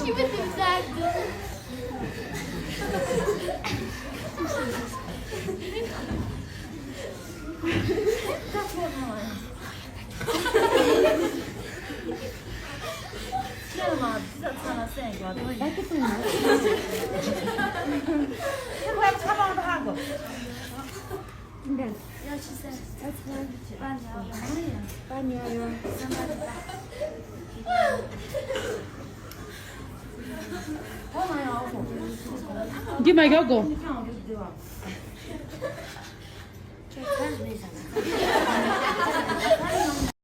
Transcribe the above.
기분 진짜. 시간만 비싸잖아 쌤. 생각 차방도 하고. Di mai gago.